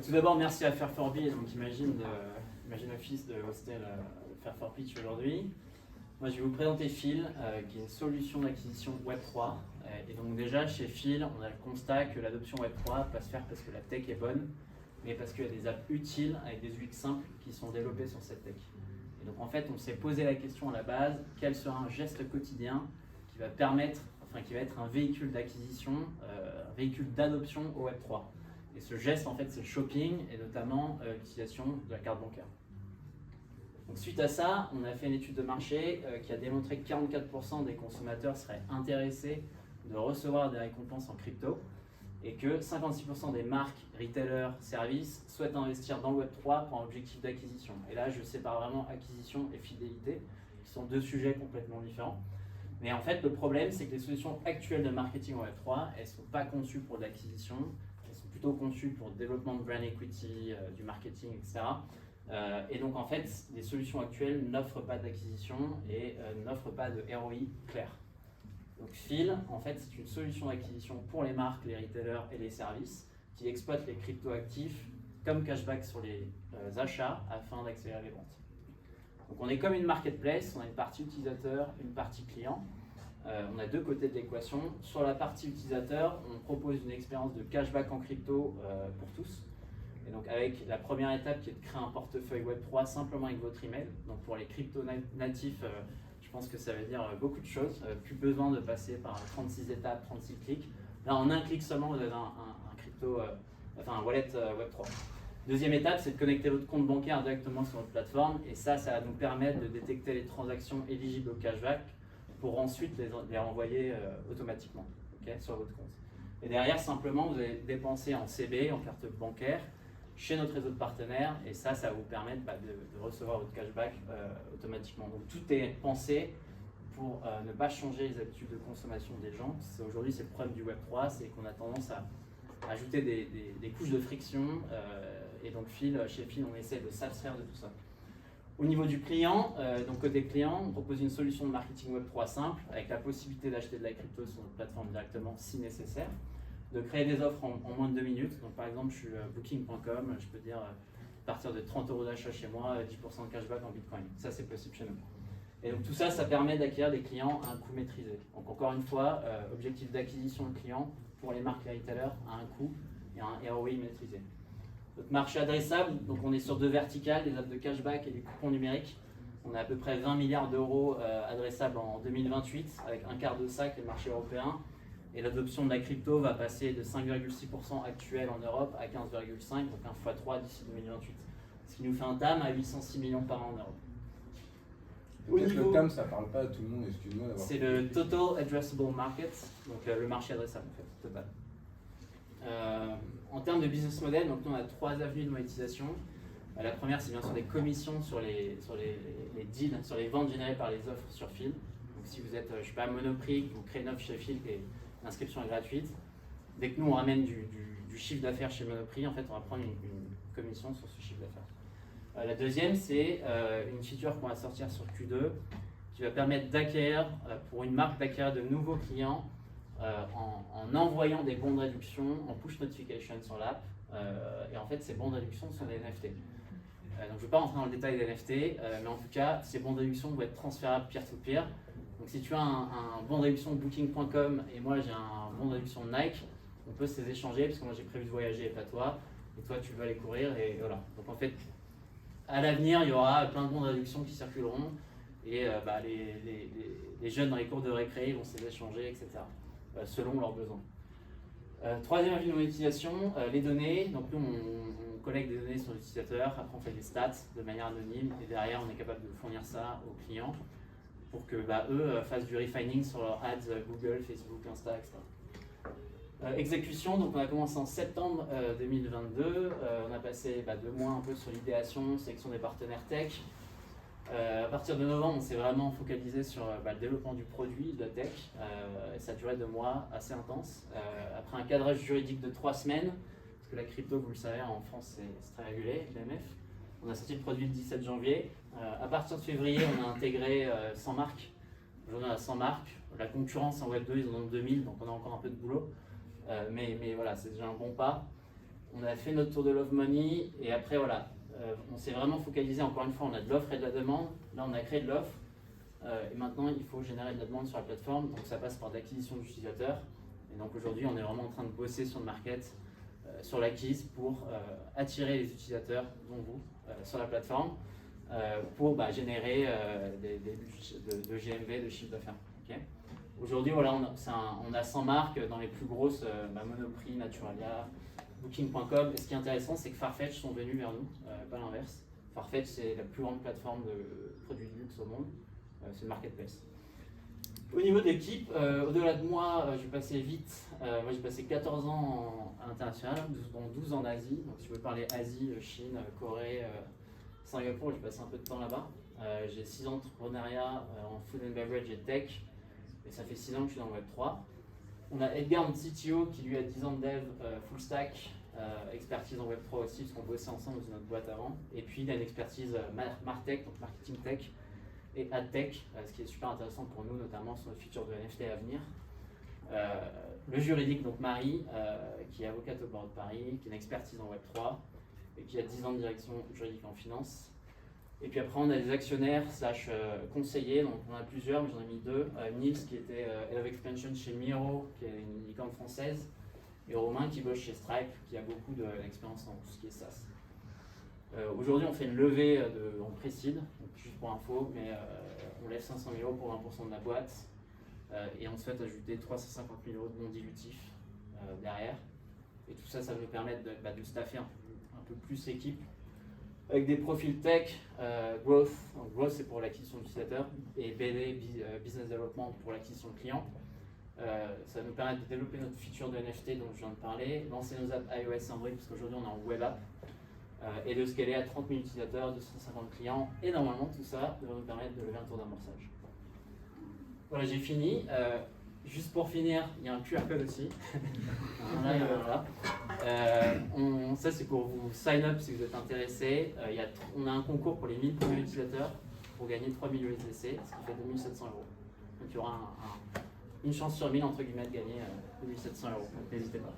Tout d'abord, merci à Fair4Be, donc Imagine Office de hoster le Fair4Pitch aujourd'hui. Moi, je vais vous présenter Phil, qui est une solution d'acquisition Web3. Et donc déjà, chez Phil, on a le constat que l'adoption Web3 va se faire parce que la tech est bonne, mais parce qu'il y a des apps utiles avec des UX simples qui sont développées sur cette tech. Et donc en fait, on s'est posé la question à la base, quel sera un geste quotidien qui va qui va être un véhicule d'acquisition, un véhicule d'adoption au Web3. Et ce geste, en fait, c'est le shopping et notamment l'utilisation de la carte bancaire. Donc, suite à ça, on a fait une étude de marché qui a démontré que 44% des consommateurs seraient intéressés de recevoir des récompenses en crypto et que 56% des marques, retailers, services souhaitent investir dans le Web3 pour un objectif d'acquisition. Et là, je sépare vraiment acquisition et fidélité, qui sont deux sujets complètement différents. Mais en fait, le problème, c'est que les solutions actuelles de marketing en Web3, elles ne sont pas conçues pour de l'acquisition, elles sont plutôt conçues pour le développement de brand equity, du marketing, etc. Et donc, en fait, les solutions actuelles n'offrent pas d'acquisition et n'offrent pas de ROI clair. Donc, Phil, en fait, c'est une solution d'acquisition pour les marques, les retailers et les services qui exploitent les crypto-actifs comme cashback sur les achats afin d'accélérer les ventes. Donc on est comme une marketplace, on a une partie utilisateur, une partie client. On a deux côtés de l'équation. Sur la partie utilisateur, on propose une expérience de cashback en crypto pour tous. Et donc avec la première étape qui est de créer un portefeuille Web3 simplement avec votre email. Donc pour les crypto natifs, je pense que ça veut dire beaucoup de choses. Plus besoin de passer par 36 étapes, 36 clics. Là en un clic seulement, vous avez un wallet Web3. Deuxième étape, c'est de connecter votre compte bancaire directement sur notre plateforme et ça va nous permettre de détecter les transactions éligibles au cashback pour ensuite les renvoyer automatiquement sur votre compte. Et derrière, simplement, vous allez dépenser en CB, en carte bancaire, chez notre réseau de partenaires et ça va vous permettre de recevoir votre cashback automatiquement. Donc tout est pensé pour ne pas changer les habitudes de consommation des gens. Aujourd'hui, c'est le problème du Web3, c'est qu'on a tendance à ajouter des couches de friction et donc chez Phil, on essaie de s'abstraire de tout ça. Au niveau du client, donc côté client, on propose une solution de marketing Web3 simple avec la possibilité d'acheter de la crypto sur notre plateforme directement si nécessaire, de créer des offres en moins de 2 minutes. Donc par exemple, je suis booking.com, je peux dire à partir de 30 € d'achat chez moi, 10% de cashback en Bitcoin. Ça, c'est possible chez nous. Et donc tout ça, ça permet d'acquérir des clients à un coût maîtrisé. Donc encore une fois, objectif d'acquisition de clients pour les marques et les retailers à un coût et un ROI maîtrisé. Notre marché adressable, donc on est sur deux verticales, des apps de cashback et des coupons numériques. On a à peu près 20 milliards d'euros adressables en 2028, avec un quart de ça qui est le marché européen. Et l'adoption de la crypto va passer de 5,6% actuel en Europe à 15,5%, donc un x3 d'ici 2028. Ce qui nous fait un TAM à 806 millions par an en Europe. Peut-être le TAM, ça parle pas à tout le monde, excuse-moi d'avoir... C'est le Total Addressable Market, donc le marché adressable en fait, total. En termes de business model, donc nous on a 3 avenues de monétisation. La première, c'est bien sûr des commissions sur les deals, sur les ventes générées par les offres sur Phil. Donc si vous êtes, je sais pas, Monoprix, vous créez une offre chez Phil et l'inscription est gratuite. Dès que nous on ramène du chiffre d'affaires chez Monoprix, en fait on va prendre une commission sur ce chiffre d'affaires. La deuxième, c'est une feature qu'on va sortir sur Q2 qui va permettre d'acquérir, pour une marque, d'acquérir de nouveaux clients en envoyant des bons de réduction en push notification sur l'app. Et en fait, ces bons de réduction sont des NFT. Donc, je ne vais pas rentrer dans le détail des NFT, mais en tout cas, ces bons de réduction vont être transférables peer-to-peer. Donc, si tu as un bon de réduction booking.com et moi j'ai un bon de réduction Nike, on peut se les échanger parce que moi j'ai prévu de voyager et pas toi. Et toi, tu vas aller courir et voilà. Donc, en fait, à l'avenir, il y aura plein de bons de réduction qui circuleront et les jeunes dans les cours de récré vont se les échanger, etc. Selon leurs besoins. Troisième avis de monétisation, les données. Donc nous, on collecte des données sur l'utilisateur, après on fait des stats de manière anonyme et derrière on est capable de fournir ça aux clients pour que eux fassent du refining sur leurs ads Google, Facebook, Insta, etc. Exécution, donc on a commencé en septembre 2022, on a passé 2 mois un peu sur l'idéation, sélection des partenaires tech. À partir de novembre, on s'est vraiment focalisé sur le développement du produit, de la tech. Ça a duré 2 mois, assez intense. Après un cadrage juridique de 3 semaines, parce que la crypto, vous le savez, en France, c'est très régulé, l'AMF. On a sorti le produit le 17 janvier. À partir de février, on a intégré 100 marques. Aujourd'hui, on a 100 marques. La concurrence en Web2, ils en ont 2000, donc on a encore un peu de boulot. Mais voilà, c'est déjà un bon pas. On a fait notre tour de Love Money et après voilà, on s'est vraiment focalisé, encore une fois, on a de l'offre et de la demande. Là on a créé de l'offre et maintenant il faut générer de la demande sur la plateforme, donc ça passe par de l'acquisition d'utilisateurs. Et donc aujourd'hui on est vraiment en train de bosser sur le market, sur l'acquise pour attirer les utilisateurs, dont vous, sur la plateforme pour générer de GMV, de chiffre d'affaires. Okay. Aujourd'hui, voilà, on a 100 marques dans les plus grosses, Monoprix, Naturalia, Booking.com. Et ce qui est intéressant, c'est que Farfetch sont venus vers nous, pas l'inverse. Farfetch, c'est la plus grande plateforme de produits de luxe au monde. C'est le marketplace. Au niveau d'équipe, au-delà de moi, je vais passer vite. Moi, j'ai passé 14 ans à l'international, dont 12 ans en Asie. Donc, si je veux parler Asie, Chine, Corée, Singapour, j'ai passé un peu de temps là-bas. J'ai 6 ans d'entrepreneuriat en food and beverage et tech. Et ça fait 6 ans que je suis dans le Web3. On a Edgar, notre CTO, qui lui a 10 ans de dev full stack, expertise en Web3 aussi, parce qu'on bossait ensemble dans notre boîte avant. Et puis, il a une expertise Martech, donc marketing tech, et AdTech, ce qui est super intéressant pour nous, notamment sur notre futur de NFT à venir. Le juridique, donc Marie, qui est avocate au barreau de Paris, qui a une expertise en Web3 et qui a 10 ans de direction juridique en finance. Et puis après, on a des actionnaires / conseillers, donc on en a plusieurs, mais j'en ai mis 2. Nils, qui était Head of Expansion chez Miro, qui est une licorne française, et Romain, qui bosse chez Stripe, qui a beaucoup d'expérience en tout ce qui est SaaS. Aujourd'hui, on fait une levée en pré-seed, donc juste pour info, mais on lève 500 000 € pour 20% de la boîte, et on souhaite ajouter 350 000 € de non dilutifs derrière. Et tout ça, ça va nous permettre de staffer un peu plus l'équipe, avec des profils tech, growth. Donc, growth, c'est pour l'acquisition d'utilisateurs, et BD, business development, pour l'acquisition de clients. Ça va nous permettre de développer notre feature de NFT dont je viens de parler, lancer nos apps iOS et Android, parce qu'aujourd'hui on est en web app, et de scaler à 30 000 utilisateurs, 250 clients, et normalement tout ça va nous permettre de lever un tour d'amorçage. Voilà, j'ai fini. Juste pour finir, il y a un QR code aussi. Voilà. Ça c'est pour vous sign up si vous êtes intéressé. On a un concours pour les 1000 premiers utilisateurs pour gagner 3000 USDC, ce qui fait 2700 €. Donc il y aura une chance sur 1000 entre guillemets de gagner 2700 €. Donc n'hésitez pas.